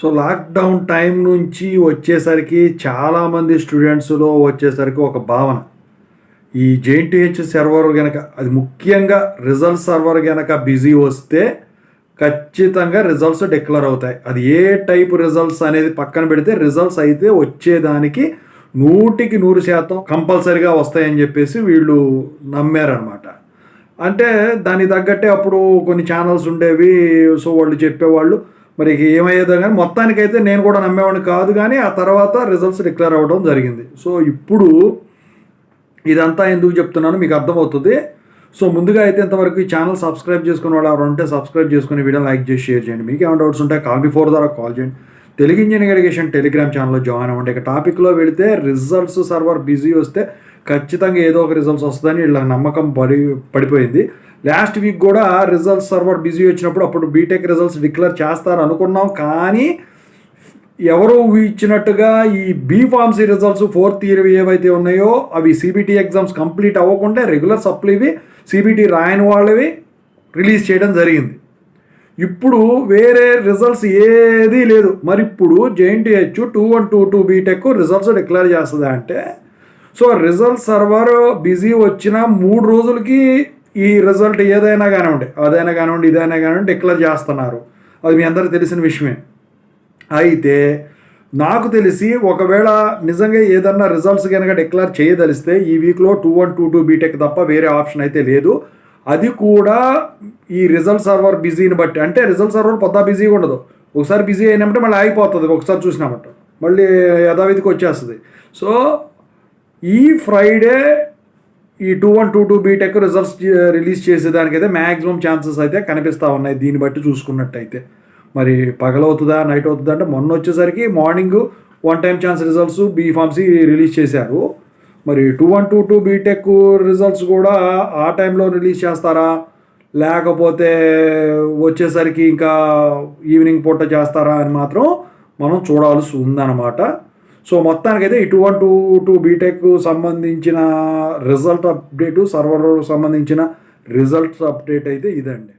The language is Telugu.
సో లాక్డౌన్ టైం నుంచి వచ్చేసరికి చాలామంది స్టూడెంట్స్లో వచ్చేసరికి ఒక భావన, ఈ జేఎన్టీహెచ్ సర్వర్ కనుక, అది ముఖ్యంగా రిజల్ట్ సర్వర్ కనుక బిజీ వస్తే ఖచ్చితంగా రిజల్ట్స్ డిక్లేర్ అవుతాయి. అది ఏ టైప్ రిజల్ట్స్ అనేది పక్కన పెడితే రిజల్ట్స్ అయితే వచ్చేదానికి 100% కంపల్సరీగా వస్తాయని చెప్పేసి వీళ్ళు నమ్మారనమాట. అంటే దానికి తగ్గట్టే అప్పుడు కొన్ని ఛానల్స్ ఉండేవి. సో వాళ్ళు చెప్పేవాళ్ళు, మరి ఏమయ్యేదో కానీ మొత్తానికైతే నేను కూడా నమ్మేవాడిని కాదు. కానీ ఆ తర్వాత రిజల్ట్స్ డిక్లేర్ అవ్వడం జరిగింది. సో ఇప్పుడు ఇదంతా ఎందుకు చెప్తున్నాను మీకు అర్థమవుతుంది. సో ముందుగా అయితే ఇంతవరకు ఈ ఛానల్ సబ్స్క్రైబ్ చేసుకునే వాళ్ళు ఎవరు ఉంటే సబ్స్క్రైబ్ చేసుకుని వీడియో లైక్ చేసి షేర్ చేయండి. మీకు ఏమైనా డౌట్స్ ఉంటే కాల్ మీ 4 ద్వారా కాల్ చేయండి. తెలుగు ఇంజనీరింగ్ ఎడ్యుకేషన్ టెలిగ్రామ్ ఛానల్లో జాయిన్ అవ్వండి. ఇక టాపిక్లో వెళితే రిజల్ట్స్ సర్వర్ బిజీ వస్తే ఖచ్చితంగా ఏదో ఒక రిజల్ట్స్ వస్తుందని వీళ్ళ నమ్మకం పడిపోయింది. లాస్ట్ వీక్ కూడా రిజల్ట్స్ సర్వర్ బిజీ వచ్చినప్పుడు అప్పుడు బీటెక్ రిజల్ట్స్ డిక్లేర్ చేస్తారు అనుకున్నాం. కానీ ఎవరు ఇచ్చినట్టుగా ఈ బీఫార్మసీ రిజల్ట్స్ 4th ఇయర్ ఏవైతే ఉన్నాయో అవి సిబిటీ ఎగ్జామ్స్ కంప్లీట్ అవ్వకుండా రెగ్యులర్ సప్లీవి సిబిటీ రాయని వాళ్ళవి రిలీజ్ చేయడం జరిగింది. ఇప్పుడు వేరే రిజల్ట్స్ ఏదీ లేదు. మరి ఇప్పుడు జేఎన్టీహెచ్ 2122 బీటెక్ రిజల్ట్స్ డిక్లేర్ చేస్తుంది అంటే, సో రిజల్ట్ సర్వర్ బిజీ వచ్చిన 3 రోజులకి ఈ రిజల్ట్ ఏదైనా కానివ్వండి, అదైనా కానివ్వండి, ఇదైనా కానివ్వండి డిక్లేర్ చేస్తున్నారు. అది మీ అందరికీ తెలిసిన విషయమే. అయితే నాకు తెలిసి ఒకవేళ నిజంగా ఏదన్నా రిజల్ట్స్ కనుక డిక్లేర్ చేయదలిస్తే ఈ వీక్లో 2122 బీటెక్ తప్ప వేరే ఆప్షన్ అయితే లేదు. అది కూడా ఈ రిజల్ట్ సర్వర్ బిజీని బట్టి, అంటే రిజల్ట్ సర్వర్ పొద్దా బిజీగా ఉండదు. ఒకసారి బిజీ అయినప్పుడు మళ్ళీ ఆగిపోతుంది, ఒకసారి చూసినామంట మళ్ళీ యథావిధికి వచ్చేస్తుంది. సో ఈ ఫ్రైడే ఈ 2122 బీటెక్ రిజల్ట్స్ రిలీజ్ చేసేదానికైతే మ్యాక్సిమం ఛాన్సెస్ అయితే కనిపిస్తూ ఉన్నాయి. దీన్ని బట్టి చూసుకున్నట్టయితే మరి పగలవుతుందా నైట్ అవుతుందా అంటే, మొన్న వచ్చేసరికి morning 1 time chance results B Pharmacy release చేశారు. మరి 2122 బీటెక్ రిజల్ట్స్ కూడా ఆ టైంలో రిలీజ్ చేస్తారా, లేకపోతే వచ్చేసరికి ఇంకా ఈవినింగ్ పూట చేస్తారా అని మాత్రం మనం చూడాల్సి ఉందన్నమాట. సో మొత్తానికైతే ఈ 2122 బీటెక్ సంబంధించిన రిజల్ట్ అప్డేటు, సర్వర్ సంబంధించిన రిజల్ట్స్ అప్డేట్ అయితే ఇదండి.